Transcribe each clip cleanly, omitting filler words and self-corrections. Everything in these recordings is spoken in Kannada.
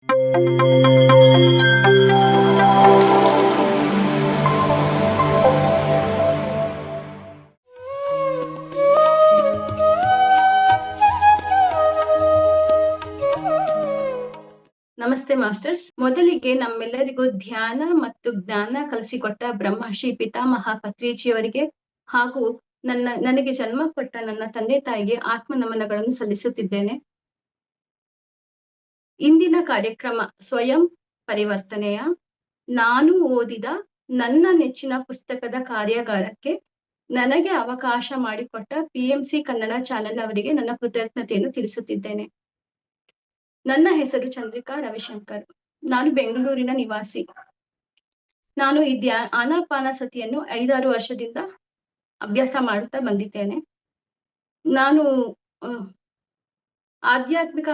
ನಮಸ್ತೆ ಮಾಸ್ಟರ್ಸ್. ಮೊದಲಿಗೆ ನಮ್ಮೆಲ್ಲರಿಗೂ ಧ್ಯಾನ ಮತ್ತು ಜ್ಞಾನ ಕಲಿಸಿಕೊಟ್ಟ ಬ್ರಹ್ಮರ್ಷಿ ಪಿತಾಮಹ ಪತ್ರಿಜಿಯವರಿಗೆ ಹಾಗೂ ನನಗೆ ಜನ್ಮ ಕೊಟ್ಟ ನನ್ನ ತಂದೆ ತಾಯಿಗೆ ಆತ್ಮ ನಮನಗಳನ್ನು ಸಲ್ಲಿಸುತ್ತಿದ್ದೇನೆ. ಇಂದಿನ ಕಾರ್ಯಕ್ರಮ ಸ್ವಯಂ ಪರಿವರ್ತನೆಯ ನಾನು ಓದಿದ ನನ್ನ ನೆಚ್ಚಿನ ಪುಸ್ತಕದ ಕಾರ್ಯಾಗಾರಕ್ಕೆ ನನಗೆ ಅವಕಾಶ ಮಾಡಿಕೊಟ್ಟ PMC ಕನ್ನಡ ಚಾನೆಲ್ ಅವರಿಗೆ ನನ್ನ ಕೃತಜ್ಞತೆಯನ್ನು ತಿಳಿಸುತ್ತಿದ್ದೇನೆ. ನನ್ನ ಹೆಸರು ಚಂದ್ರಿಕಾ ರವಿಶಂಕರ್. ನಾನು ಬೆಂಗಳೂರಿನ ನಿವಾಸಿ. ನಾನು ಈ ಆನಾಪಾನಸತಿಯನ್ನು 5-6 ವರ್ಷದಿಂದ ಅಭ್ಯಾಸ ಮಾಡ್ತಾ ಬಂದಿದ್ದೇನೆ. ನಾನು ಆಧ್ಯಾತ್ಮಿಕ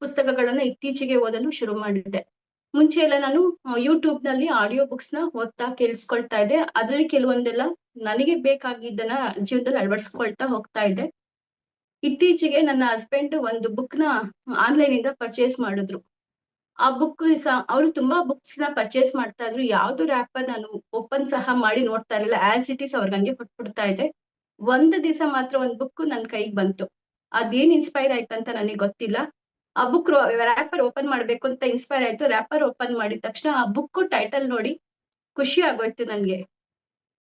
ಪುಸ್ತಕಗಳನ್ನ ಇತ್ತೀಚೆಗೆ ಓದಲು ಶುರು ಮಾಡಿದ್ದೆ. ಮುಂಚೆ ಎಲ್ಲ ನಾನು ಯೂಟ್ಯೂಬ್ ನಲ್ಲಿ ಆಡಿಯೋ ಬುಕ್ಸ್ ನ ಓದ್ತಾ ಕೇಳಿಸ್ಕೊಳ್ತಾ ಇದ್ದೆ. ಅದ್ರಲ್ಲಿ ಕೆಲವೊಂದೆಲ್ಲ ನನಗೆ ಬೇಕಾಗಿದ್ದನ್ನ ಜೀವನದಲ್ಲಿ ಅಳವಡಿಸ್ಕೊಳ್ತಾ ಹೋಗ್ತಾ ಇದ್ದೆ. ಇತ್ತೀಚೆಗೆ ನನ್ನ ಹಸ್ಬೆಂಡ್ ಒಂದು ಬುಕ್ ನ ಆನ್ಲೈನ್ ಇಂದ ಪರ್ಚೇಸ್ ಮಾಡಿದ್ರು. ಆ ಬುಕ್ ಅವರು ತುಂಬಾ ಬುಕ್ಸ್ ನ ಪರ್ಚೇಸ್ ಮಾಡ್ತಾ ಇದ್ರು. ಯಾವ್ದು ರ್ಯಾಪರ್ ನಾನು ಓಪನ್ ಸಹ ಮಾಡಿ ನೋಡ್ತಾ ಇರಲಿಲ್ಲ. ಆಸ್ ಇಟ್ ಈಸ್ ಅವ್ರಿಗೆ ಹಂಗೆ ಕೊಟ್ಬಿಡ್ತಾ ಇದ್ದೆ. ಒಂದು ದಿವಸ ಮಾತ್ರ ಒಂದ್ ಬುಕ್ ನನ್ ಕೈಗೆ ಬಂತು. ಅದೇನ್ ಇನ್ಸ್ಪೈರ್ ಆಯ್ತಂತ ನನಗೆ ಗೊತ್ತಿಲ್ಲ. ಆ ಬುಕ್ ರ್ಯಾಪರ್ ಓಪನ್ ಮಾಡ್ಬೇಕು ಅಂತ ಇನ್ಸ್ಪೈರ್ ಆಯ್ತು. ರ್ಯಾಪರ್ ಓಪನ್ ಮಾಡಿದ ತಕ್ಷಣ ಆ ಬುಕ್ ಟೈಟಲ್ ನೋಡಿ ಖುಷಿ ಆಗೋಯ್ತು ನನ್ಗೆ.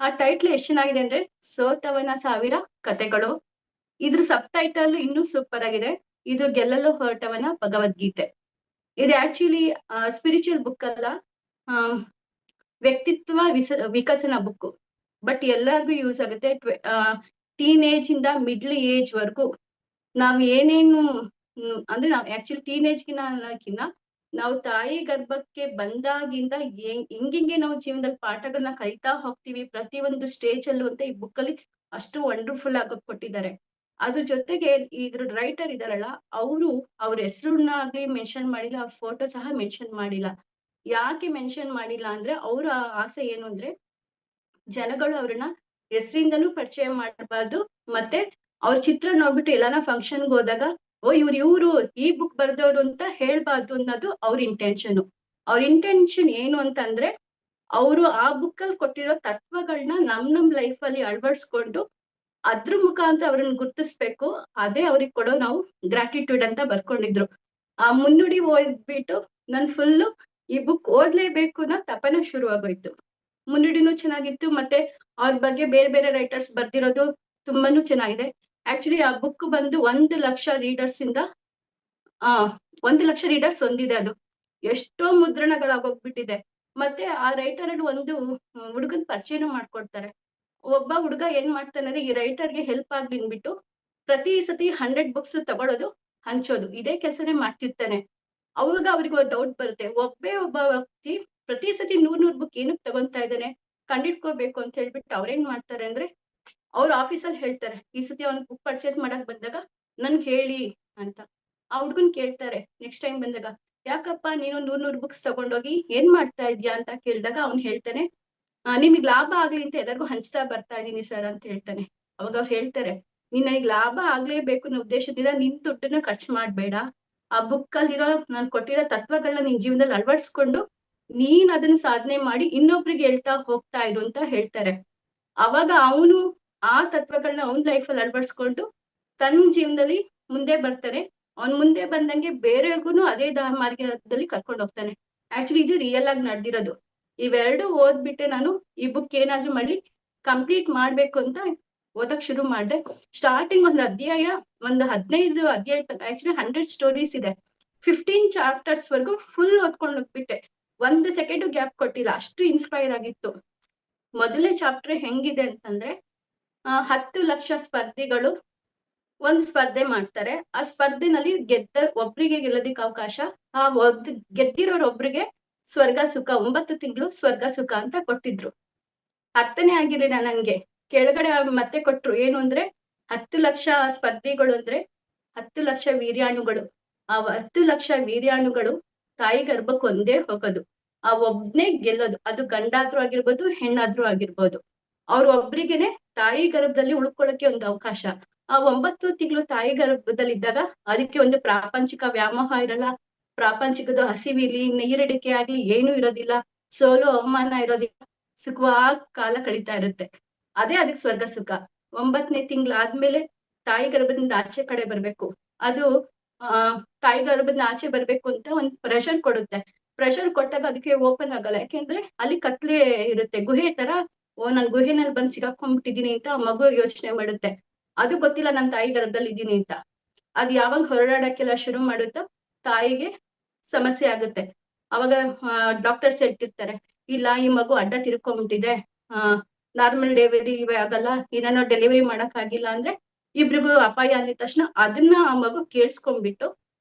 ಆ ಟೈಟ್ಲ್ ಎಷ್ಟ್ ಚೆನ್ನಾಗಿದೆ ಅಂದ್ರೆ ಸೋತವನ 1000 ಕಥೆಗಳು. ಇದ್ರ ಸಬ್ ಟೈಟಲ್ ಇನ್ನೂ ಸೂಪರ್ ಆಗಿದೆ. ಇದು ಗೆಲ್ಲಲು ಹೊರಟವನ ಭಗವದ್ಗೀತೆ. ಇದು ಆಕ್ಚುಲಿ ಸ್ಪಿರಿಚುವಲ್ ಬುಕ್ ಅಲ್ಲ, ವ್ಯಕ್ತಿತ್ವ ವಿಕಸನ ಬುಕ್. ಬಟ್ ಎಲ್ಲರಿಗೂ ಯೂಸ್ ಆಗುತ್ತೆ. ಟೀನೇಜ್ ಇಂದ ಮಿಡ್ಲ್ ಏಜ್ ವರ್ಗು ನಾವ್ ಏನೇನು ಅಂದ್ರೆ ನಾವ್ ಆಕ್ಚುಲಿ ಟೀನೇಜ್ ಗಿನ್ನ ನಾವು ತಾಯಿ ಗರ್ಭಕ್ಕೆ ಬಂದಾಗಿಂದ ಹೆಂಗೆ ನಾವು ಜೀವನದಲ್ಲಿ ಪಾಠಗಳನ್ನ ಕಲಿತಾ ಹೋಗ್ತೀವಿ ಪ್ರತಿಯೊಂದು ಸ್ಟೇಜ್ ಅಲ್ಲೂ ಅಂತ ಈ ಬುಕ್ ಅಲ್ಲಿ ಅಷ್ಟು ವಂಡರ್ಫುಲ್ ಆಗಿ ಕೊಟ್ಟಿದ್ದಾರೆ. ಅದ್ರ ಜೊತೆಗೆ ಇದ್ರ ರೈಟರ್ ಇದಾರಲ್ಲ, ಅವ್ರ ಹೆಸರನ್ನಾಗ್ಲಿ ಮೆನ್ಷನ್ ಮಾಡಿಲ್ಲ, ಅವ್ರ ಫೋಟೋ ಸಹ ಮೆನ್ಷನ್ ಮಾಡಿಲ್ಲ. ಯಾಕೆ ಮೆನ್ಷನ್ ಮಾಡಿಲ್ಲ ಅಂದ್ರೆ ಅವ್ರ ಆಸೆ ಏನು ಅಂದ್ರೆ ಜನಗಳು ಅವ್ರನ್ನ ಹೆಸರಿಂದನೂ ಪರಿಚಯ ಮಾಡಬಾರ್ದು, ಮತ್ತೆ ಅವ್ರ ಚಿತ್ರ ನೋಡ್ಬಿಟ್ಟು ಎಲ್ಲಾನ ಫಂಕ್ಷನ್ಗೆ ಹೋದಾಗ ಓ ಇವ್ರು ಈ ಬುಕ್ ಬರ್ದವ್ರು ಅಂತ ಹೇಳ್ಬಾರ್ದು ಅನ್ನೋದು ಅವ್ರ ಇಂಟೆನ್ಷನ್. ಅವ್ರ ಇಂಟೆನ್ಷನ್ ಏನು ಅಂತಂದ್ರೆ ಅವರು ಆ ಬುಕ್ ಅಲ್ಲಿ ಕೊಟ್ಟಿರೋ ತತ್ವಗಳನ್ನ ನಮ್ ಲೈಫ್ ಅಲ್ಲಿ ಅಳವಡಿಸ್ಕೊಂಡು ಅದ್ರ ಮುಖಾಂತರ ಅವ್ರನ್ನ ಗುರ್ತಿಸ್ಬೇಕು. ಅದೇ ಅವ್ರಿಗೆ ಕೊಡೋ ನಾವು ಗ್ರಾಟಿಟ್ಯೂಡ್ ಅಂತ ಬರ್ಕೊಂಡಿದ್ರು. ಆ ಮುನ್ನುಡಿ ಓದ್ಬಿಟ್ಟು ನನ್ ಫುಲ್ಲು ಈ ಬುಕ್ ಓದ್ಲೇಬೇಕು ಅನ್ನೋ ತಪನೆ ಶುರು ಆಗೋಯ್ತು. ಮುನ್ನುಡಿನೂ ಚೆನ್ನಾಗಿತ್ತು, ಮತ್ತೆ ಅವ್ರ ಬಗ್ಗೆ ಬೇರೆ ಬೇರೆ ರೈಟರ್ಸ್ ಬರ್ದಿರೋದು ತುಂಬಾನು ಚೆನ್ನಾಗಿದೆ. ಆಕ್ಚುಲಿ ಆ ಬುಕ್ ಬಂದು 1 ಲಕ್ಷ ರೀಡರ್ಸ್ ಇಂದ 1 ಲಕ್ಷ ರೀಡರ್ಸ್ ಹೊಂದಿದೆ. ಅದು ಎಷ್ಟೋ ಮುದ್ರಣಗಳಾಗೋಗ್ಬಿಟ್ಟಿದೆ. ಮತ್ತೆ ಆ ರೈಟರ್ ಅಲ್ಲಿ ಒಂದು ಹುಡುಗನ್ ಪರಿಚಯನೂ ಮಾಡ್ಕೊಡ್ತಾರೆ. ಒಬ್ಬ ಹುಡುಗ ಏನ್ ಮಾಡ್ತಾನೆ ಅಂದ್ರೆ ಈ ರೈಟರ್ಗೆ ಹೆಲ್ಪ್ ಆಗ್ಲಿ ಅಂದ್ಬಿಟ್ಟು ಪ್ರತಿ ಸತಿ 100 ಬುಕ್ಸ್ ತಗೊಳ್ಳೋದು, ಹಂಚೋದು, ಇದೇ ಕೆಲ್ಸನೇ ಮಾಡ್ತಿರ್ತಾನೆ. ಅವಾಗ ಅವ್ರಿಗೆ ಡೌಟ್ ಬರುತ್ತೆ, ಒಬ್ಬ ವ್ಯಕ್ತಿ ಪ್ರತಿ ಸತಿ 100 ಬುಕ್ ಏನಕ್ಕೆ ತಗೊಂತಾ ಇದ್ದಾನೆ, ಕಂಡಿಡ್ಕೋಬೇಕು ಅಂತ ಹೇಳ್ಬಿಟ್ಟು ಅವ್ರೇನ್ ಮಾಡ್ತಾರೆ ಅಂದ್ರೆ ಅವ್ರ ಆಫೀಸಲ್ಲಿ ಹೇಳ್ತಾರೆ, ಈ ಸತಿ ಅವ್ನ್ ಬುಕ್ ಪರ್ಚೇಸ್ ಮಾಡಕ್ ಬಂದಾಗ ನನ್ಗೆ ಹೇಳಿ ಅಂತ. ಆ ಹುಡ್ಗನ್ ಕೇಳ್ತಾರೆ ನೆಕ್ಸ್ಟ್ ಟೈಮ್ ಬಂದಾಗ, ಯಾಕಪ್ಪ ನೀನು 100 ಬುಕ್ಸ್ ತಗೊಂಡೋಗಿ ಏನ್ ಮಾಡ್ತಾ ಇದ್ಯಾ ಅಂತ ಕೇಳಿದಾಗ ಅವ್ನ್ ಹೇಳ್ತಾನೆ, ನಿಮಗ್ ಲಾಭ ಆಗ್ಲಿ ಅಂತ ಎಲ್ಲರಿಗೂ ಹಂಚ್ತಾ ಬರ್ತಾ ಇದೀನಿ ಸರ್ ಅಂತ ಹೇಳ್ತಾನೆ. ಅವಾಗ ಅವ್ರು ಹೇಳ್ತಾರೆ, ನೀನ್ ನನಗ್ ಲಾಭ ಆಗ್ಲೇಬೇಕು ಅನ್ನೋ ಉದ್ದೇಶದಿಂದ ನಿನ್ ದುಡ್ಡನ್ನ ಖರ್ಚು ಮಾಡ್ಬೇಡ. ಆ ಬುಕ್ ಅಲ್ಲಿರೋ ನಾನ್ ಕೊಟ್ಟಿರೋ ತತ್ವಗಳನ್ನ ನಿನ್ ಜೀವನದಲ್ಲಿ ಅಳವಡಿಸ್ಕೊಂಡು ನೀನ್ ಅದನ್ನ ಸಾಧನೆ ಮಾಡಿ ಇನ್ನೊಬ್ರಿಗೆ ಹೇಳ್ತಾ ಹೋಗ್ತಾ ಇರು ಅಂತ ಹೇಳ್ತಾರೆ. ಅವಾಗ ಅವನು ಆ ತತ್ವಗಳನ್ನ ಅವನ್ ಲೈಫ್ ಅಲ್ಲಿ ಅಳವಡಿಸ್ಕೊಂಡು ತನ್ನ ಜೀವನದಲ್ಲಿ ಮುಂದೆ ಬರ್ತಾನೆ. ಅವ್ನ್ ಮುಂದೆ ಬಂದಂಗೆ ಬೇರೆಯವ್ರಿಗೂ ಅದೇ ಮಾರ್ಗದಲ್ಲಿ ಕರ್ಕೊಂಡು ಹೋಗ್ತಾನೆ. ಆಕ್ಚುಲಿ ಇದು ರಿಯಲ್ ಆಗಿ ನಡೆದಿರೋದು. ಇವೆರಡು ಓದ್ಬಿಟ್ಟೆ ನಾನು ಈ ಬುಕ್ ಏನಾದ್ರೂ ಮಾಡಿ ಕಂಪ್ಲೀಟ್ ಮಾಡ್ಬೇಕು ಅಂತ ಓದಕ್ ಶುರು ಮಾಡ್ದೆ. ಸ್ಟಾರ್ಟಿಂಗ್ ಒಂದು 15 ಅಧ್ಯಾಯ, ಆಕ್ಚುಲಿ 100 ಸ್ಟೋರೀಸ್ ಇದೆ. 15 ಚಾಪ್ಟರ್ಸ್ ವರ್ಗು ಫುಲ್ ಓದ್ಕೊಂಡು ಹೋಗ್ಬಿಟ್ಟೆ. 1 ಸೆಕೆಂಡ್ ಗ್ಯಾಪ್ ಕೊಟ್ಟಿಲ್ಲ, ಅಷ್ಟು ಇನ್ಸ್ಪೈರ್ ಆಗಿತ್ತು. ಮೊದಲನೇ ಚಾಪ್ಟರ್ ಹೆಂಗಿದೆ ಅಂತಂದ್ರೆ 10 ಲಕ್ಷ ಸ್ಪರ್ಧಿಗಳು ಒಂದ್ ಸ್ಪರ್ಧೆ ಮಾಡ್ತಾರೆ. ಆ ಸ್ಪರ್ಧೆನಲ್ಲಿ ಒಬ್ರಿಗೆ ಗೆಲ್ಲೋದಿಕ್ ಅವಕಾಶ, ಆ ಗೆದ್ದಿರೋರೊಬ್ರಿಗೆ ಸ್ವರ್ಗ ಸುಖ, 9 ತಿಂಗಳು ಸ್ವರ್ಗ ಸುಖ ಅಂತ ಕೊಟ್ಟಿದ್ರು. ಅರ್ಥನೇ ಆಗಿರ್ಲಿಲ್ಲ ನನ್ಗೆ. ಕೆಳಗಡೆ ಮತ್ತೆ ಕೊಟ್ರು ಏನು ಅಂದ್ರೆ 10 ಲಕ್ಷ ಸ್ಪರ್ಧಿಗಳು ಅಂದ್ರೆ 10 ಲಕ್ಷ ವೀರ್ಯಾಣುಗಳು. ಆ 10 ಲಕ್ಷ ವೀರ್ಯಾಣುಗಳು ತಾಯಿ ಗರ್ಭಕ್ಕೆ ಒಂದೇ ಹೋಗೋದು, ಆ ಒಬ್ನೇ ಗೆಲ್ಲೋದು. ಅದು ಗಂಡಾದ್ರೂ ಆಗಿರ್ಬೋದು, ಹೆಣ್ಣಾದ್ರೂ ಆಗಿರ್ಬೋದು. ಅವ್ರ ಒಬ್ರಿಗೆನೆ ತಾಯಿ ಗರ್ಭದಲ್ಲಿ ಉಳ್ಕೊಳಕ್ಕೆ ಒಂದು ಅವಕಾಶ. ಆ 9 ತಿಂಗಳು ತಾಯಿ ಗರ್ಭದಲ್ಲಿ ಇದ್ದಾಗ ಅದಕ್ಕೆ ಒಂದು ಪ್ರಾಪಂಚಿಕ ವ್ಯಾಮೋಹ ಇರಲ್ಲ, ಪ್ರಾಪಂಚಿಕದ ಹಸಿವಿರ್ಲಿ, ನೀರಡಿಕೆ ಆಗ್ಲಿ ಏನೂ ಇರೋದಿಲ್ಲ. ಸೋಲು, ಅವಮಾನ ಇರೋದಿಲ್ಲ. ಸುಖವಾಗ್ ಕಾಲ ಕಳೀತಾ ಇರುತ್ತೆ. ಅದೇ ಅದಕ್ಕೆ ಸ್ವರ್ಗ ಸುಖ. 9ನೇ ತಿಂಗಳಾದ್ಮೇಲೆ ತಾಯಿ ಗರ್ಭದಿಂದ ಆಚೆ ಕಡೆ ಬರ್ಬೇಕು. ಅದು ತಾಯಿ ಗರ್ಭದಿಂದ ಆಚೆ ಬರ್ಬೇಕು ಅಂತ ಒಂದ್ ಪ್ರೆಷರ್ ಕೊಡುತ್ತೆ. ಪ್ರೆಷರ್ ಕೊಟ್ಟಾಗ ಅದಕ್ಕೆ ಓಪನ್ ಆಗಲ್ಲ. ಯಾಕೆಂದ್ರೆ ಅಲ್ಲಿ ಕತ್ಲೆ ಇರುತ್ತೆ. ಗುಹೆ ತರ ನಾನ್ ಗುಹೆನಲ್ಲಿ ಬಂದ್ ಸಿಗಾಕೊಂಡ್ಬಿಟ್ಟಿದೀನಿ ಅಂತ ಆ ಮಗು ಯೋಚನೆ ಮಾಡುತ್ತೆ. ಅದು ಗೊತ್ತಿಲ್ಲ ನಾನ್ ತಾಯಿ ಗರ್ಭದಲ್ಲಿ ಇದೀನಿ ಅಂತ. ಅದ್ ಯಾವಾಗ ಹೊರಡಾಡಕ್ಕೆಲ್ಲ ಶುರು ಮಾಡುತ್ತೋ ತಾಯಿಗೆ ಸಮಸ್ಯೆ ಆಗುತ್ತೆ. ಅವಾಗ ಡಾಕ್ಟರ್ಸ್ ಹೇಳ್ತಿರ್ತಾರೆ, ಇಲ್ಲ ಈ ಮಗು ಅಡ್ಡ ತಿರ್ಕೊಂಡ್ಬಿಟ್ಟಿದೆ, ನಾರ್ಮಲ್ ಡೆಲಿವರಿ ಆಗಲ್ಲ, ಏನೇನೋ ಡೆಲಿವರಿ ಮಾಡಕ್ ಆಗಿಲ್ಲ ಅಂದ್ರೆ ಇಬ್ರಿಗೂ ಅಪಾಯ ಅಂದಿದ ತಕ್ಷಣ ಅದನ್ನ ಆ ಮಗು ಕೇಳಿಸ್ಕೊಂಡ್ಬಿಟ್ಟು,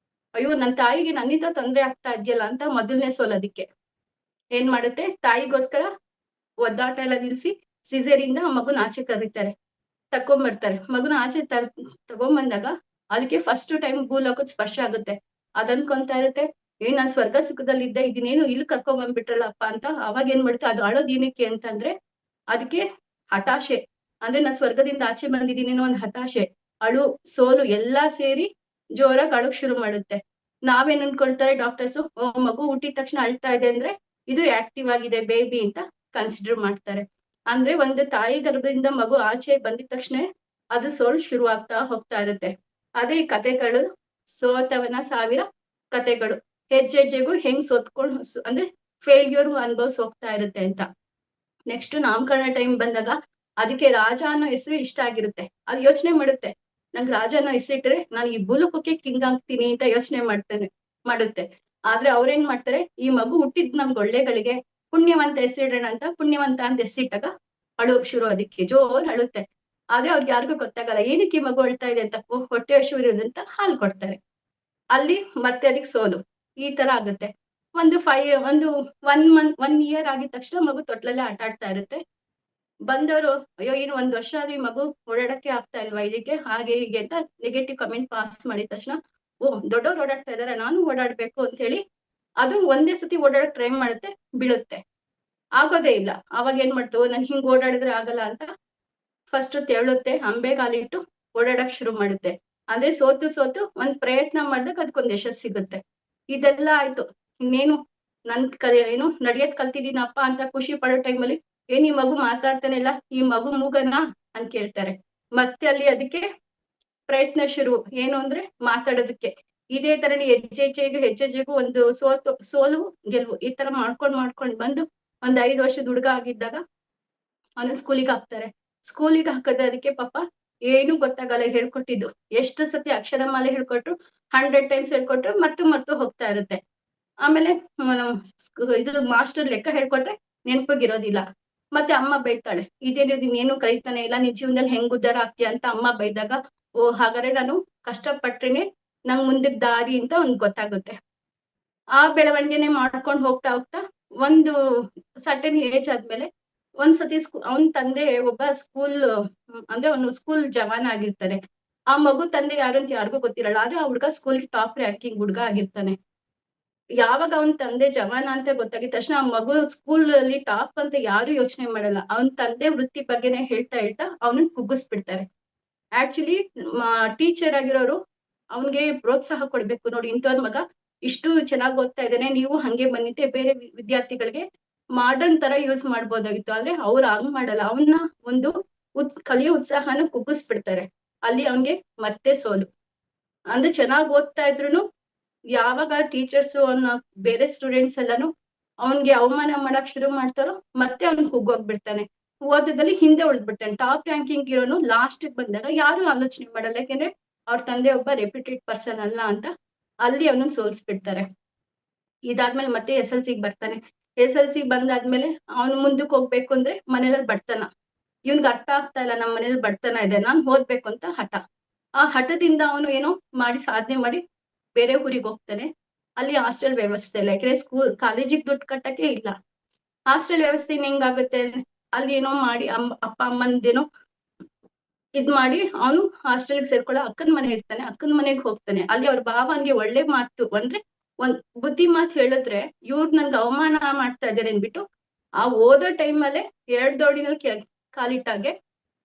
ಅಯ್ಯೋ ನನ್ ತಾಯಿಗೆ ನನ್ನಿಂದ ತೊಂದ್ರೆ ಆಗ್ತಾ ಇದೆಯಲ್ಲ ಅಂತ ಮೊದಲನೇ ಸೋಲೋದಿಕ್ಕೆ ಏನ್ ಮಾಡುತ್ತೆ, ತಾಯಿಗೋಸ್ಕರ ಒದ್ದಾಟ ಎಲ್ಲ ನಿಲ್ಸಿ ಸಿಸೇರಿಯಿಂದ ಆ ಮಗುನ ಆಚೆ ಕರೀತಾರೆ, ತಕೊಂಡ್ಬರ್ತಾರೆ. ಮಗುನ ಆಚೆ ತಗೊಂಬಂದಾಗ ಅದಕ್ಕೆ ಫಸ್ಟ್ ಟೈಮ್ ಭೂಲೋಕದ ಸ್ಪರ್ಶ ಆಗುತ್ತೆ. ಅದ್ ಅನ್ಕೊಂತಾ ಇರುತ್ತೆ, ನಾನ್ ಸ್ವರ್ಗ ಸುಖದಲ್ಲಿ ಇದ್ದೆ, ಇದನ್ನೇನು ಇಲ್ಲಿ ಕರ್ಕೊಂಡ್ ಬಂದ್ಬಿಟ್ರಲ್ಲಪ್ಪ ಅಂತ. ಅವಾಗ ಏನ್ ಮಾಡುತ್ತೆ, ಅದು ಅಳೋದ್ ಏನಕ್ಕೆ ಅಂತಂದ್ರೆ ಅದಕ್ಕೆ ಹತಾಶೆ. ಅಂದ್ರೆ ನಾನ್ ಸ್ವರ್ಗದಿಂದ ಆಚೆ ಬಂದಿದ್ದೀನಿ ಅನ್ನೋ ಒಂದ್ ಹತಾಶೆ, ಅಳು, ಸೋಲು ಎಲ್ಲಾ ಸೇರಿ ಜೋರಾಗಿ ಅಳಕ್ ಶುರು ಮಾಡುತ್ತೆ. ನಾವೇನ್ ಅನ್ಕೊಳ್ತಾರೆ ಡಾಕ್ಟರ್ಸು, ಮಗು ಹುಟ್ಟಿದ ತಕ್ಷಣ ಅಳ್ತಾ ಇದೆ ಅಂದ್ರೆ ಇದು ಆಕ್ಟಿವ್ ಆಗಿದೆ ಬೇಬಿ ಅಂತ ಕನ್ಸಿಡರ್ ಮಾಡ್ತಾರೆ. ಅಂದ್ರೆ ಒಂದು ತಾಯಿ ಗರ್ಭದಿಂದ ಮಗು ಆಚೆ ಬಂದಿದ ತಕ್ಷಣ ಅದು ಸೋಲ್ ಶುರು ಆಗ್ತಾ ಹೋಗ್ತಾ ಇರುತ್ತೆ. ಅದೇ ಈ ಕಥೆಗಳು, ಸೋತವನ ಸಾವಿರ ಕಥೆಗಳು. ಹೆಜ್ಜೆಜ್ಜೆಗೂ ಹೆಂಗ್ ಸೋತ್ಕೊಂಡು ಅಂದ್ರೆ ಫೇಲ್ಯೂರ್ ಅನುಭವ್ಸ್ ಹೋಗ್ತಾ ಇರುತ್ತೆ ಅಂತ. ನೆಕ್ಸ್ಟ್ ನಾಮಕರಣ ಟೈಮ್ ಬಂದಾಗ ಅದಕ್ಕೆ ರಾಜ ಅನ್ನೋ ಹೆಸರು ಇಷ್ಟ ಆಗಿರುತ್ತೆ. ಅದು ಯೋಚನೆ ಮಾಡುತ್ತೆ, ನಂಗ್ ರಾಜ ಅನ್ನೋ ಹೆಸರಿಟ್ರೆ ನಾನು ಈ ಭೂಲೋಕಕ್ಕೆ ಕಿಂಗ್ ಆಗ್ತೀನಿ ಅಂತ ಯೋಚನೆ ಮಾಡುತ್ತೆ. ಆದ್ರೆ ಅವ್ರೇನ್ ಮಾಡ್ತಾರೆ, ಈ ಮಗು ಹುಟ್ಟಿದ್ ನಮ್ಗೆ ಒಳ್ಳೆಗಳಿಗೆ, ಪುಣ್ಯವಂತ ಹೆಸರಿಡೋಣ ಅಂತ ಪುಣ್ಯವಂತ ಅಂತ ಹೆಸರಿಟ್ಟಾಗ ಅಳುಕ್ ಶುರು, ಅದಕ್ಕೆ ಜೋರ್ ಅಳುತ್ತೆ. ಆದ್ರೆ ಅವ್ರಿಗೆ ಯಾರಿಗೂ ಗೊತ್ತಾಗಲ್ಲ ಏನಕ್ಕೆ ಈ ಮಗು ಅಳ್ತಾ ಇದೆ ಅಂತ. ಹೊಟ್ಟೆ ಹಸಿವು ಇರೋದಂತ ಹಾಲು ಕೊಡ್ತಾರೆ. ಅಲ್ಲಿ ಮತ್ತೆ ಅದಕ್ಕೆ ಸೋಲು. ಈ ತರ ಆಗುತ್ತೆ. ಒಂದು 1 ಇಯರ್ ಆಗಿದ ತಕ್ಷಣ ಮಗು ತೊಟ್ಲಲ್ಲೇ ಆಟ ಆಡ್ತಾ ಇರುತ್ತೆ. ಬಂದವರು, ಅಯ್ಯೋ ಏನು 1 ವರ್ಷ ಆದ್ರೂ ಈ ಮಗು ಓಡಾಡಕ್ಕೆ ಆಗ್ತಾ ಇಲ್ವಾ ಇದಕ್ಕೆ, ಹಾಗೆ ಹೀಗೆ ಅಂತ ನೆಗೆಟಿವ್ ಕಮೆಂಟ್ ಪಾಸ್ ಮಾಡಿದ ತಕ್ಷಣ, ದೊಡ್ಡವ್ರು ಓಡಾಡ್ತಾ ಇದಾರೆ, ನಾನು ಓಡಾಡ್ಬೇಕು ಅಂತ ಹೇಳಿ ಅದು ಒಂದೇ ಸತಿ ಓಡಾಡಕ್ ಟ್ರೈ ಮಾಡುತ್ತೆ, ಬೀಳುತ್ತೆ. ಆಗೋದೇ ಇಲ್ಲ. ಅವಾಗ ಏನ್ ಮಾಡ್ತು, ನಾನ್ ಹಿಂಗ್ ಓಡಾಡಿದ್ರೆ ಆಗಲ್ಲ ಅಂತ ಫಸ್ಟ್ ತೆವಳುತ್ತೆ, ಅಂಬೆಗಾಲಿಟ್ಟು ಓಡಾಡಕ್ ಶುರು ಮಾಡುತ್ತೆ. ಅಂದ್ರೆ ಸೋತು ಸೋತು ಒಂದ್ ಪ್ರಯತ್ನ ಮಾಡ್ದಾಗ ಅದಕ್ಕೊಂದ್ ಯಶಸ್ಸು ಸಿಗುತ್ತೆ. ಇದೆಲ್ಲ ಆಯ್ತು. ಇನ್ನೇನು ನನ್ ನಡಿಯದ್ ಕಲ್ತಿದ್ದೀನಪ್ಪ ಅಂತ ಖುಷಿ ಪಡೋ ಟೈಮಲ್ಲಿ, ಈ ಮಗು ಮಾತಾಡ್ತಾನೆ ಇಲ್ಲ, ಈ ಮಗು ಮೂಗನಾ ಅಂತ ಕೇಳ್ತಾರೆ. ಮತ್ತೆ ಅಲ್ಲಿ ಅದಕ್ಕೆ ಪ್ರಯತ್ನ ಶುರು. ಏನು ಅಂದ್ರೆ ಮಾತಾಡೋದಕ್ಕೆ. ಇದೇ ತರನೇ ಹೆಜ್ಜೆಜ್ಜೆಗೂ ಒಂದು ಸೋಲು ಗೆಲುವು ಈ ತರ ಮಾಡ್ಕೊಂಡ್ ಬಂದು ಒಂದ್ 5 ವರ್ಷದ ಹುಡುಗ ಆಗಿದ್ದಾಗ ಅವನು ಸ್ಕೂಲಿಗೆ ಹಾಕ್ತಾರೆ. ಸ್ಕೂಲಿಗೆ ಹಾಕಿದ್ರೆ ಅದಕ್ಕೆ ಪಾಪ ಏನು ಗೊತ್ತಾಗಲ್ಲ ಹೇಳ್ಕೊಟ್ಟಿದ್ದು. ಎಷ್ಟು ಸತಿ ಅಕ್ಷರಮಾಲೆ ಹೇಳ್ಕೊಟ್ರು, 100 ಟೈಮ್ಸ್ ಹೇಳ್ಕೊಟ್ರು ಮರ್ತು ಹೋಗ್ತಾ ಇರುತ್ತೆ. ಆಮೇಲೆ ಇದು ಮಾಸ್ಟರ್ ಲೆಕ್ಕ ಹೇಳ್ಕೊಟ್ರೆ ನೆನಪಿಗಿರೋದಿಲ್ಲ. ಮತ್ತೆ ಅಮ್ಮ ಬೈತಾಳೆ, ಇದೇನಿದು ನೀನೇನು ಕಲಿತಾನೆ ಇಲ್ಲ, ನಿನ್ ಜೀವನದಲ್ಲಿ ಹೆಂಗ್ ಉದ್ಧಾರ ಆಗ್ತೀಯ ಅಂತ ಅಮ್ಮ ಬೈದಾಗ, ಹಾಗಾದ್ರೆ ನಾನು ಕಷ್ಟಪಟ್ರೇನೆ ನಂಗ್ ಮುಂದಕ್ ದಾರಿ ಅಂತ ಅವ್ನಿಗ್ ಗೊತ್ತಾಗುತ್ತೆ. ಆ ಬೆಳವಣಿಗೆನೆ ಮಾಡ್ಕೊಂಡ್ ಹೋಗ್ತಾ ಒಂದು ಸರ್ಟೆನ್ ಏಜ್ ಆದ್ಮೇಲೆ ಒಂದ್ಸತಿ ಅವನ್ ತಂದೆ ಒಬ್ಬ ಅಂದ್ರೆ ಅವನು ಸ್ಕೂಲ್ ಜವಾನ ಆಗಿರ್ತಾನೆ. ಆ ಮಗು ತಂದೆ ಯಾರು ಅಂತ ಯಾರಿಗೂ ಗೊತ್ತಿರಲ್ಲ. ಆದ್ರೆ ಆ ಹುಡ್ಗ ಸ್ಕೂಲ್ ಟಾಪ್ ರ್ಯಾಂಕಿಂಗ್ ಹುಡ್ಗ ಆಗಿರ್ತಾನೆ. ಯಾವಾಗ ಅವನ್ ತಂದೆ ಜವಾನ ಅಂತ ಗೊತ್ತಾಗಿದ ತಕ್ಷಣ ಆ ಮಗು ಸ್ಕೂಲ್ ಅಲ್ಲಿ ಟಾಪ್ ಅಂತ ಯಾರು ಯೋಚನೆ ಮಾಡಲ್ಲ. ಅವನ್ ತಂದೆ ವೃತ್ತಿ ಬಗ್ಗೆನೆ ಹೇಳ್ತಾ ಅವನನ್ನ ಕುಗ್ಗಿಸ್ಬಿಡ್ತಾರೆ. ಆಕ್ಚುಲಿ ಟೀಚರ್ ಆಗಿರೋರು ಅವನ್ಗೆ ಪ್ರೋತ್ಸಾಹ ಕೊಡ್ಬೇಕು, ನೋಡಿ ಇಂಥವ್ರ ಮಗ ಇಷ್ಟು ಚೆನ್ನಾಗಿ ಓದ್ತಾ ಇದ್ದಾನೆ, ನೀವು ಹಂಗೆ ಬಂದಿದ್ದೆ ಬೇರೆ ವಿದ್ಯಾರ್ಥಿಗಳಿಗೆ ಮಾಡರ್ನ್ ತರ ಯೂಸ್ ಮಾಡ್ಬೋದಾಗಿತ್ತು. ಆದ್ರೆ ಅವ್ರು ಹಂಗ್ ಮಾಡಲ್ಲ. ಅವನ್ನ ಒಂದು ಕಲಿಯೋ ಉತ್ಸಾಹನ ಕುಗ್ಗಿಸ್ಬಿಡ್ತಾರೆ. ಅಲ್ಲಿ ಅವನ್ಗೆ ಮತ್ತೆ ಸೋಲು. ಅಂದ್ರೆ ಚೆನ್ನಾಗ್ ಓದ್ತಾ ಇದ್ರುನು ಯಾವಾಗ ಟೀಚರ್ಸ್ ಬೇರೆ ಸ್ಟೂಡೆಂಟ್ಸ್ ಎಲ್ಲಾನು ಅವನ್ಗೆ ಅವಮಾನ ಮಾಡಕ್ ಶುರು ಮಾಡ್ತಾರೋ ಮತ್ತೆ ಅವ್ನ್ ಕುಗ್ಗೋಗ್ಬಿಡ್ತಾನೆ. ಓದೋದಲ್ಲಿ ಹಿಂದೆ ಉಳಿದ್ಬಿಡ್ತಾನೆ. ಟಾಪ್ ರ್ಯಾಂಕಿಂಗ್ ಇರೋನು ಲಾಸ್ಟ್ ಬಂದಾಗ ಯಾರು ಆಲೋಚನೆ ಮಾಡಲ್ಲ, ಯಾಕೆಂದ್ರೆ ಅವ್ರ ತಂದೆ ಒಬ್ಬ ರೆಪ್ಯೂಟೆಡ್ ಪರ್ಸನ್ ಅಲ್ಲ ಅಂತ ಅಲ್ಲಿ ಅವನನ್ನ ಸೋಲ್ಸ್ಬಿಡ್ತಾರೆ. ಇದಾದ್ಮೇಲೆ ಮತ್ತೆ SLC ಬರ್ತಾನೆ. SLC ಬಂದಾದ್ಮೇಲೆ ಅವ್ನು ಮುಂದಕ್ಕೆ ಹೋಗ್ಬೇಕು ಅಂದ್ರೆ ಮನೇಲಿ ಬಡ್ತನ. ಇವ್ನ್ಗೆ ಅರ್ಥ ಆಗ್ತಾ ಇಲ್ಲ, ನಮ್ಮ ಮನೇಲಿ ಬಡ್ತನ ಇದೆ, ನಾನ್ ಓದ್ಬೇಕು ಅಂತ ಹಠ. ಆ ಹಠದಿಂದ ಅವನು ಏನೋ ಮಾಡಿ ಸಾಧನೆ ಮಾಡಿ ಬೇರೆ ಊರಿಗೆ ಹೋಗ್ತಾನೆ. ಅಲ್ಲಿ ಹಾಸ್ಟೆಲ್ ವ್ಯವಸ್ಥೆ ಇಲ್ಲ, ಯಾಕಂದ್ರೆ ಕಾಲೇಜಿಗೆ ದುಡ್ಡು ಕಟ್ಟಕ್ಕೆ ಇಲ್ಲ. ಹಾಸ್ಟೆಲ್ ವ್ಯವಸ್ಥೆ ಹೆಂಗಾಗುತ್ತೆ, ಅಲ್ಲಿ ಏನೋ ಮಾಡಿ ಅಪ್ಪ ಅಮ್ಮಂದೇನೋ ಇದ್ ಮಾಡಿ ಅವನು ಹಾಸ್ಟೆಲ್ಗೆ ಸೇರ್ಕೊಳ್ಳೋ ಅಕ್ಕನ ಮನೆ ಇರ್ತಾನೆ. ಅಕ್ಕನ ಮನೆಗೆ ಹೋಗ್ತಾನೆ. ಅಲ್ಲಿ ಅವ್ರ ಭಾವನ್ಗೆ ಒಳ್ಳೆ ಮಾತು ಅಂದ್ರೆ ಒಂದ್ ಬುದ್ಧಿ ಮಾತು ಹೇಳಿದ್ರೆ ಇವ್ರು ನನ್ಗೆ ಅವಮಾನ ಮಾಡ್ತಾ ಇದಾರೆ ಅನ್ಬಿಟ್ಟು ಆ ಓದೋ ಟೈಮಲ್ಲೇ 2 ದೌಡಿನಲ್ಲಿ ಕಾಲಿಟ್ಟಾಗೆ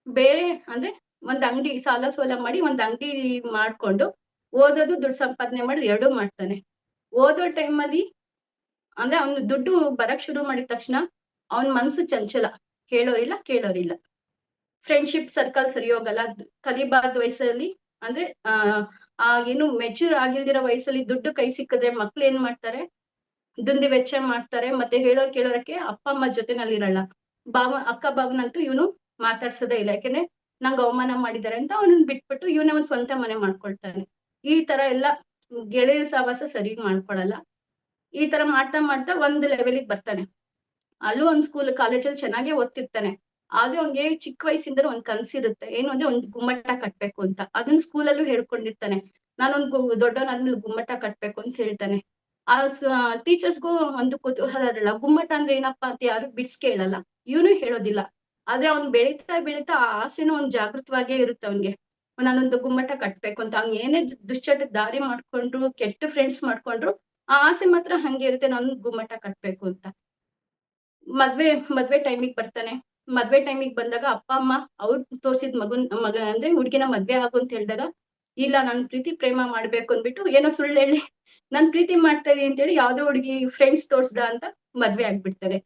ಬೇರೆ ಅಂದ್ರೆ ಒಂದ್ ಅಂಗಡಿ ಸಾಲ ಸೋಲ ಮಾಡಿ ಒಂದ್ ಅಂಗಡಿ ಮಾಡ್ಕೊಂಡು ಓದೋದು ದುಡ್ಡು ಸಂಪಾದನೆ ಮಾಡಿ 2 ಮಾಡ್ತಾನೆ. ಓದೋ ಟೈಮಲ್ಲಿ ಅಂದ್ರೆ ಅವ್ನು ದುಡ್ಡು ಬರಕ್ ಶುರು ಮಾಡಿದ ತಕ್ಷಣ ಅವನ ಮನ್ಸು ಚಂಚಲ, ಹೇಳೋರಿಲ್ಲ ಕೇಳೋರಿಲ್ಲ. ಫ್ರೆಂಡ್ಶಿಪ್ ಸರ್ಕಲ್ ಸರಿ ಹೋಗಲ್ಲ. ಕಲಿಬಾರ್ದ ವಯಸ್ಸಲ್ಲಿ ಅಂದ್ರೆ ಏನು ಮೆಚೂರ್ ಆಗಿಲ್ದಿರೋ ವಯಸ್ಸಲ್ಲಿ ದುಡ್ಡು ಕೈ ಸಿಕ್ಕಿದ್ರೆ ಮಕ್ಳು ಏನ್ ಮಾಡ್ತಾರೆ, ದುಂದಿ ವೆಚ್ಚ ಮಾಡ್ತಾರೆ. ಮತ್ತೆ ಹೇಳೋರ್ ಕೇಳೋರಕ್ಕೆ ಅಪ್ಪ ಅಮ್ಮ ಜೊತೆನಲ್ಲಿ ಇರಲ್ಲ. ಅಕ್ಕ ಬಾವನಂತೂ ಇವನು ಮಾತಾಡ್ಸೋದೇ ಇಲ್ಲ. ಯಾಕೆಂದ್ರೆ ನಂಗೆ ಅವಮಾನ ಮಾಡಿದ್ದಾರೆ ಅಂತ ಅವನನ್ನ ಬಿಟ್ಬಿಟ್ಟು ಇವನೇ ಒಂದ್ ಸ್ವಂತ ಮನೆ ಮಾಡ್ಕೊಳ್ತಾನೆ. ಈ ತರ ಎಲ್ಲ ಗೆಳೆಯರ ಸಹವಾಸ ಸರಿ ಮಾಡ್ಕೊಳಲ್ಲ. ಈ ತರ ಮಾಡ್ತಾ ಮಾಡ್ತಾ ಒಂದ್ ಲೆವೆಲ್ಗೆ ಬರ್ತಾನೆ. ಅಲ್ಲೂ ಒಂದ್ ಸ್ಕೂಲ್ ಕಾಲೇಜಲ್ಲಿ ಚೆನ್ನಾಗೇ ಓದ್ತಿರ್ತಾನೆ. ಆದ್ರೆ ಅವ್ನಿಗೆ ಚಿಕ್ಕ ವಯಸ್ಸಿಂದಲೂ ಒಂದ್ ಕನ್ಸಿರುತ್ತೆ. ಏನು ಅಂದ್ರೆ ಒಂದ್ ಗುಮ್ಮಟ ಕಟ್ಬೇಕು ಅಂತ. ಅದನ್ನ ಸ್ಕೂಲಲ್ಲೂ ಹೇಳ್ಕೊಂಡಿರ್ತಾನೆ. ನಾನೊಂದ್ ದೊಡ್ಡವನಾದ್ಮೇಲೆ ಗುಮ್ಮಟ ಕಟ್ಬೇಕು ಅಂತ ಹೇಳ್ತಾನೆ. ಆ ಟೀಚರ್ಸ್ಗೂ ಒಂದು ಕುತೂಹಲ ಇರಲ್ಲ. ಗುಮ್ಮಟ ಅಂದ್ರೆ ಏನಪ್ಪಾ ಅಂತ ಯಾರು ಬಿಡ್ಸ್ ಕೇಳಲ್ಲ. ಇವನು ಹೇಳೋದಿಲ್ಲ. ಆದ್ರೆ ಅವ್ನ್ ಬೆಳೀತಾ ಬೆಳೀತಾ ಆ ಆಸೆನೂ ಒಂದ್ ಜಾಗೃತವಾಗೇ ಇರುತ್ತೆ ಅವ್ನ್ಗೆ. ನಾನೊಂದು ಗುಮ್ಮಟ ಕಟ್ಬೇಕು ಅಂತ. ಅವ್ನ್ ಏನೇ ದುಶ್ಚಟಕ್ ದಾರಿ ಮಾಡ್ಕೊಂಡ್ರು, ಕೆಟ್ಟ ಫ್ರೆಂಡ್ಸ್ ಮಾಡ್ಕೊಂಡ್ರು, ಆ ಆಸೆ ಮಾತ್ರ ಹಂಗೆ ಇರುತ್ತೆ, ನಾನು ಗುಮ್ಮಟ ಕಟ್ಬೇಕು ಅಂತ. ಮದ್ವೆ ಟೈಮಿಗೆ ಬರ್ತಾನೆ. ಮದ್ವೆ ಟೈಮಿಗೆ ಬಂದಾಗ ಅಪ್ಪ ಅಮ್ಮ ಅವ್ರು ತೋರ್ಸಿದ್ ಮಗ ಅಂದ್ರೆ ಹುಡ್ಗಿನ ಮದ್ವೆ ಆಗು ಅಂತ ಹೇಳಿದಾಗ, ಇಲ್ಲ ನಾನ್ ಪ್ರೀತಿ ಪ್ರೇಮ ಮಾಡ್ಬೇಕು ಅಂದ್ಬಿಟ್ಟು ಏನೋ ಸುಳ್ಳು ಹೇಳಿ ನಾನ್ ಪ್ರೀತಿ ಮಾಡ್ತಾ ಇದೀನಿ ಅಂತೇಳಿ ಯಾವ್ದೋ ಹುಡ್ಗಿ ಫ್ರೆಂಡ್ಸ್ ತೋರ್ಸ್ದ ಅಂತ ಮದ್ವೆ ಆಗ್ಬಿಡ್ತಾರೆ.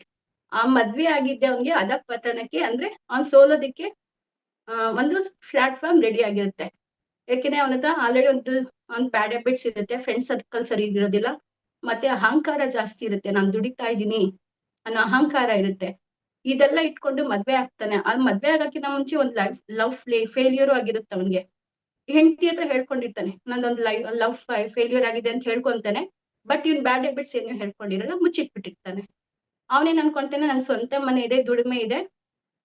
ಆ ಮದ್ವೆ ಆಗಿದ್ದೆ ಅವ್ನಿಗೆ ಅಧಃಪತನಕ್ಕೆ, ಅಂದ್ರೆ ಅವ್ನ್ ಸೋಲೋದಿಕ್ಕೆ ಒಂದು ಪ್ಲಾಟ್ಫಾರ್ಮ್ ರೆಡಿ ಆಗಿರುತ್ತೆ. ಯಾಕೆಂದ್ರೆ ಅವನ ಹತ್ರ ಆಲ್ರೆಡಿ ಒಂದ್ ಬ್ಯಾಡ್ ಹ್ಯಾಬಿಟ್ಸ್ ಇರುತ್ತೆ. ಫ್ರೆಂಡ್ ಸರ್ಕಲ್ ಸರಿ ಇರೋದಿಲ್ಲ. ಮತ್ತೆ ಅಹಂಕಾರ ಜಾಸ್ತಿ ಇರುತ್ತೆ. ನಾನ್ ದುಡಿತಾ ಇದ್ದೀನಿ ಅನ್ನೋ ಅಹಂಕಾರ ಇರುತ್ತೆ. ಇದೆಲ್ಲ ಇಟ್ಕೊಂಡು ಮದ್ವೆ ಆಗ್ತಾನೆ. ಮದ್ವೆ ಆಗಕ್ಕಿಂತ ಮುಂಚೆ ಒಂದ್ ಲವ್ ಫೇಲ್ಯೂರ್ ಆಗಿರುತ್ತೆ ಅವ್ನಿಗೆ. ಹೆಂಡತಿ ಹತ್ರ ಹೇಳ್ಕೊಂಡಿರ್ತಾನೆ, ನಂದೊಂದು ಲವ್ ಫೇಲ್ಯೂರ್ ಆಗಿದೆ ಅಂತ ಹೇಳ್ಕೊಂತಾನೆ. ಬಟ್ ಇವ್ನ್ ಬ್ಯಾಡ್ ಹ್ಯಾಬಿಟ್ಸ್ ಏನು ಹೇಳ್ಕೊಂಡಿರಲ್ಲ, ಮುಚ್ಚಿಟ್ಬಿಟ್ಟಿರ್ತಾನೆ. ಅವನೇನ್ ಅನ್ಕೊಂತಾನೆ, ನನ್ ಸ್ವಂತ ಮನೆ ಇದೆ, ದುಡಿಮೆ ಇದೆ,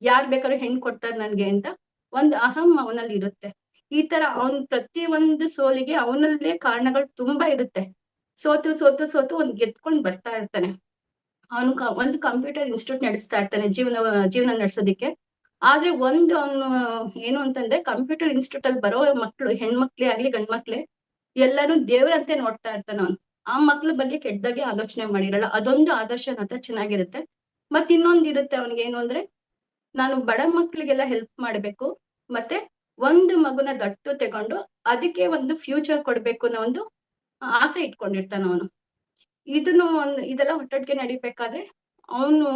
ಯಾರ್ ಬೇಕಾದ್ರೂ ಹೆಣ್ ಕೊಡ್ತಾರೆ ನನ್ಗೆ ಅಂತ ಒಂದ್ ಅಹಂ ಅವನಲ್ಲಿ ಇರುತ್ತೆ. ಈ ತರ ಅವ್ನ್ ಪ್ರತಿ ಒಂದು ಸೋಲಿಗೆ ಅವನಲ್ಲೇ ಕಾರಣಗಳು ತುಂಬಾ ಇರುತ್ತೆ. ಸೋತು ಸೋತು ಸೋತು ಒಂದ್ ಗೆದ್ಕೊಂಡ್ ಬರ್ತಾ ಇರ್ತಾನೆ. ಅವನು ಒಂದು ಕಂಪ್ಯೂಟರ್ ಇನ್ಸ್ಟಿಟ್ಯೂಟ್ ನಡೆಸ್ತಾ ಇರ್ತಾನೆ ಜೀವನ ನಡೆಸೋದಿಕ್ಕೆ. ಆದ್ರೆ ಒಂದು ಅವನು ಏನು ಅಂತಂದ್ರೆ, ಕಂಪ್ಯೂಟರ್ ಇನ್ಸ್ಟಿಟ್ಯೂಟ್ ಅಲ್ಲಿ ಬರೋ ಮಕ್ಳು, ಹೆಣ್ಮಕ್ಳೇ ಆಗ್ಲಿ ಗಂಡ್ ಮಕ್ಳೇ, ಎಲ್ಲಾನು ದೇವ್ರಂತೆ ನೋಡ್ತಾ ಇರ್ತಾನ ಅವ್ನು. ಆ ಮಕ್ಳ ಬಗ್ಗೆ ಕೆಟ್ಟದಾಗೆ ಆಲೋಚನೆ ಮಾಡಿರಲ್ಲ. ಅದೊಂದು ಆದರ್ಶ ಮಾತ್ರ ಚೆನ್ನಾಗಿರುತ್ತೆ. ಮತ್ ಇನ್ನೊಂದ್ ಇರುತ್ತೆ ಅವ್ನಿಗೆ, ಏನು ಅಂದ್ರೆ ನಾನು ಬಡ ಮಕ್ಳಿಗೆಲ್ಲ ಹೆಲ್ಪ್ ಮಾಡ್ಬೇಕು, ಮತ್ತೆ ಒಂದು ಮಗುನ ದತ್ತು ತಗೊಂಡು ಅದಕ್ಕೆ ಒಂದು ಫ್ಯೂಚರ್ ಕೊಡ್ಬೇಕು ಅನ್ನೋ ಒಂದು ಆಸೆ ಇಟ್ಕೊಂಡಿರ್ತಾನ ಅವನು. ಇದೆಲ್ಲ ಒಟ್ಟೊಟ್ಟಿಗೆ ನಡಿಬೇಕಾದ್ರೆ ಅವನು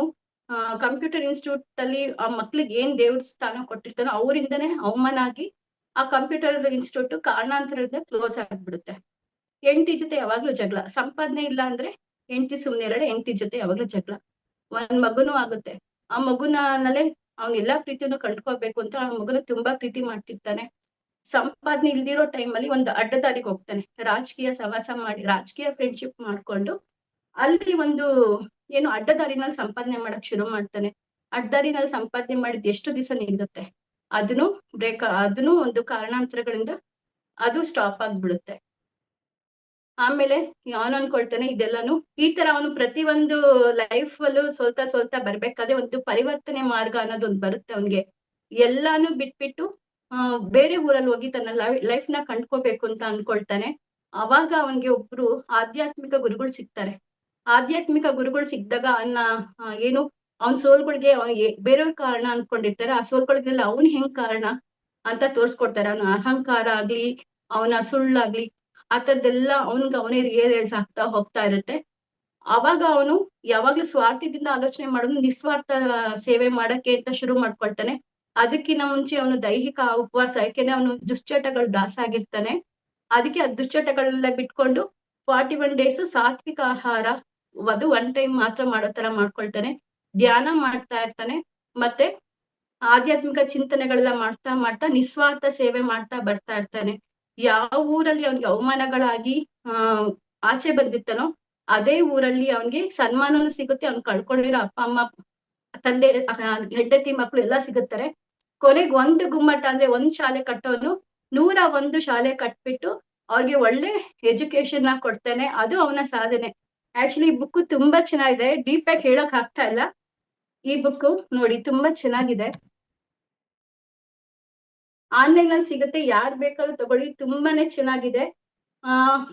ಕಂಪ್ಯೂಟರ್ ಇನ್ಸ್ಟಿಟ್ಯೂಟ್ ಅಲ್ಲಿ ಆ ಮಕ್ಳಿಗೆ ಏನ್ ದೇವ್ರ ಸ್ಥಾನ ಕೊಟ್ಟಿರ್ತಾನೋ ಅವರಿಂದನೇ ಅವಮಾನ ಆಗಿ ಆ ಕಂಪ್ಯೂಟರ್ ಇನ್ಸ್ಟಿಟ್ಯೂಟ್ ಕಾರಣಾಂತರದಿಂದ ಕ್ಲೋಸ್ ಆಗ್ಬಿಡುತ್ತೆ. ಹೆಂಡತಿ ಜೊತೆ ಯಾವಾಗ್ಲೂ ಜಗಳ. ಸಂಪಾದನೆ ಇಲ್ಲ ಅಂದ್ರೆ ಹೆಂಡತಿ ಸುಮ್ನೆ ಇರಲ್ಲ, ಹೆಂಡತಿ ಜೊತೆ ಯಾವಾಗ್ಲೂ ಜಗಳ. ಒಂದ್ ಮಗುನೂ ಆಗುತ್ತೆ. ಆ ಮಗುನಲ್ಲೇ ಅವ್ನ ಎಲ್ಲಾ ಪ್ರೀತಿಯನ್ನು ಕಂಡ್ಕೋಬೇಕು ಅಂತ ಆ ಮಗುನ ತುಂಬಾ ಪ್ರೀತಿ ಮಾಡ್ತಿರ್ತಾನೆ. ಸಂಪಾದನೆ ಇಲ್ದಿರೋ ಟೈಮಲ್ಲಿ ಒಂದು ಅಡ್ಡದಾರಿಗೆ ಹೋಗ್ತಾನೆ. ರಾಜಕೀಯ ಸಹವಾಸ ಮಾಡಿ, ರಾಜಕೀಯ ಫ್ರೆಂಡ್ಶಿಪ್ ಮಾಡ್ಕೊಂಡು ಅಲ್ಲಿ ಒಂದು ಏನು ಅಡ್ಡದಾರಿನಲ್ಲಿ ಸಂಪಾದನೆ ಮಾಡಕ್ ಶುರು ಮಾಡ್ತಾನೆ. ಅಡ್ಡದಾರಿನಲ್ಲಿ ಸಂಪಾದನೆ ಮಾಡಿದ್ ಎಷ್ಟು ದಿವಸ ನಿಲ್ಲುತ್ತೆ, ಅದನ್ನು ಒಂದು ಕಾರಣಾಂತರಗಳಿಂದ ಅದು ಸ್ಟಾಪ್ ಆಗ್ಬಿಡುತ್ತೆ. ಆಮೇಲೆ ಅವನು ಅನ್ಕೊಳ್ತಾನೆ ಇದೆಲ್ಲಾನು ಈ ತರ ಅವನು ಪ್ರತಿ ಒಂದು ಲೈಫ್ ಅಲ್ಲೂ ಸೋಲ್ತಾ ಬರ್ಬೇಕಾದ್ರೆ ಒಂದು ಪರಿವರ್ತನೆ ಮಾರ್ಗ ಅನ್ನೋದು ಒಂದು ಬರುತ್ತೆ ಅವನ್ಗೆ. ಎಲ್ಲಾನು ಬಿಟ್ಬಿಟ್ಟು ಬೇರೆ ಊರಲ್ಲಿ ಹೋಗಿ ತನ್ನ ಲೈಫ್ ನ ಕಂಡ್ಕೋಬೇಕು ಅಂತ ಅನ್ಕೊಳ್ತಾನೆ. ಅವಾಗ ಅವನ್ಗೆ ಒಬ್ರು ಆಧ್ಯಾತ್ಮಿಕ ಗುರುಗಳು ಸಿಗ್ತಾರೆ. ಆಧ್ಯಾತ್ಮಿಕ ಗುರುಗಳು ಸಿಕ್ಕಿದಾಗ ಏನು ಅವನ್ ಸೋಲ್ಗಳಿಗೆ ಅವನಿಗೆ ಬೇರೆಯವ್ರ ಕಾರಣ ಅನ್ಕೊಂಡಿರ್ತಾರೆ. ಆ ಸೋಲ್ಗಳಿಗೆಲ್ಲ ಅವನ್ ಹೆಂಗ್ ಕಾರಣ ಅಂತ ತೋರ್ಸ್ಕೊಡ್ತಾರೆ. ಅವನ ಅಹಂಕಾರ ಆಗ್ಲಿ, ಅವನ ಸುಳ್ಳಾಗ್ಲಿ, ಆ ತರದೆಲ್ಲ ಅವನೇ ರಿಯಲೈಸ್ ಆಗ್ತಾ ಹೋಗ್ತಾ ಇರುತ್ತೆ. ಅವಾಗ ಅವನು ಯಾವಾಗ್ಲೂ ಸ್ವಾರ್ಥದಿಂದ ಆಲೋಚನೆ ಮಾಡೋದು, ನಿಸ್ವಾರ್ಥ ಸೇವೆ ಮಾಡಕ್ಕೆ ಅಂತ ಶುರು ಮಾಡ್ಕೊಳ್ತಾನೆ. ಅದಕ್ಕಿಂತ ಮುಂಚೆ ಅವನು ದೈಹಿಕ ಉಪವಾಸ, ಯಾಕೆಂದ್ರೆ ಅವನು ದುಶ್ಚಟಗಳು ದಾಸ ಆಗಿರ್ತಾನೆ. ಅದಕ್ಕೆ ಆ ದುಶ್ಚಟಗಳೆಲ್ಲ ಬಿಟ್ಕೊಂಡು 41 ಡೇಸ್ ಸಾತ್ವಿಕ ಆಹಾರ, ಅದು 1 ಟೈಮ್ ಮಾತ್ರ ಮಾಡೋ ತರ ಮಾಡ್ಕೊಳ್ತಾನೆ. ಧ್ಯಾನ ಮಾಡ್ತಾ ಇರ್ತಾನೆ. ಮತ್ತೆ ಆಧ್ಯಾತ್ಮಿಕ ಚಿಂತನೆಗಳೆಲ್ಲ ಮಾಡ್ತಾ ಮಾಡ್ತಾ ನಿಸ್ವಾರ್ಥ ಸೇವೆ ಮಾಡ್ತಾ ಬರ್ತಾ ಇರ್ತಾನೆ. ಯಾವ ಊರಲ್ಲಿ ಅವನಿಗೆ ಅವಮಾನಗಳಾಗಿ ಆಚೆ ಬಂದಿರ್ತಾನೋ ಅದೇ ಊರಲ್ಲಿ ಅವನಿಗೆ ಸನ್ಮಾನನೂ ಸಿಗುತ್ತೆ. ಅವ್ನು ಕಳ್ಕೊಂಡಿರೋ ಅಪ್ಪ ಅಮ್ಮ, ತಂದೆ, ಹೆಂಡತಿ, ಮಕ್ಳು ಎಲ್ಲ ಸಿಗುತ್ತಾರೆ. ಕೊನೆಗೆ ಒಂದು ಗುಮ್ಮಟ ಅಂದ್ರೆ ಒಂದ್ ಶಾಲೆ ಕಟ್ಟೋನು 101 ಶಾಲೆ ಕಟ್ಬಿಟ್ಟು ಅವ್ರಿಗೆ ಒಳ್ಳೆ ಎಜುಕೇಶನ್ ಕೊಡ್ತಾನೆ. ಅದು ಅವನ ಸಾಧನೆ. ಆಕ್ಚುಲಿ ಈ ಬುಕ್ ತುಂಬಾ ಚೆನ್ನಾಗಿದೆ. ಡೀಪ್ ಆಗಿ ಹೇಳಕ್ ಆಗ್ತಾ ಇಲ್ಲ. ಈ ಬುಕ್ ನೋಡಿ ತುಂಬಾ ಚೆನ್ನಾಗಿದೆ. ಆನ್ಲೈನ್ ಅಲ್ಲಿ ಸಿಗುತ್ತೆ, ಯಾರ್ ಬೇಕಾದ್ರೂ ತಗೊಳ್ಳಿ. ತುಂಬಾನೇ ಚೆನ್ನಾಗಿದೆ.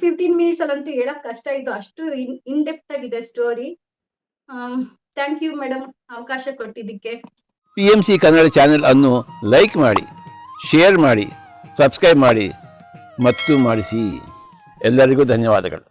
15 ಮಿನಿಟ್ಸ್ ಅಲ್ಲಂತೂ ಹೇಳಕ್ ಕಷ್ಟ. ಇದು ಅಷ್ಟು ಇನ್ ಡೆಪ್ತ್ ಆಗಿದೆ ಸ್ಟೋರಿ. ಥ್ಯಾಂಕ್ ಯು ಮೇಡಮ್, ಅವಕಾಶ ಕೊಟ್ಟಿದ್ದಕ್ಕೆ. PMC ಕನ್ನಡ ಚಾನೆಲ್ ಅನ್ನು ಲೈಕ್ ಮಾಡಿ, ಶೇರ್ ಮಾಡಿ, ಸಬ್ಸ್ಕ್ರೈಬ್ ಮಾಡಿ ಮತ್ತು ಮಾಡಿಸಿ. ಎಲ್ಲರಿಗೂ ಧನ್ಯವಾದಗಳು.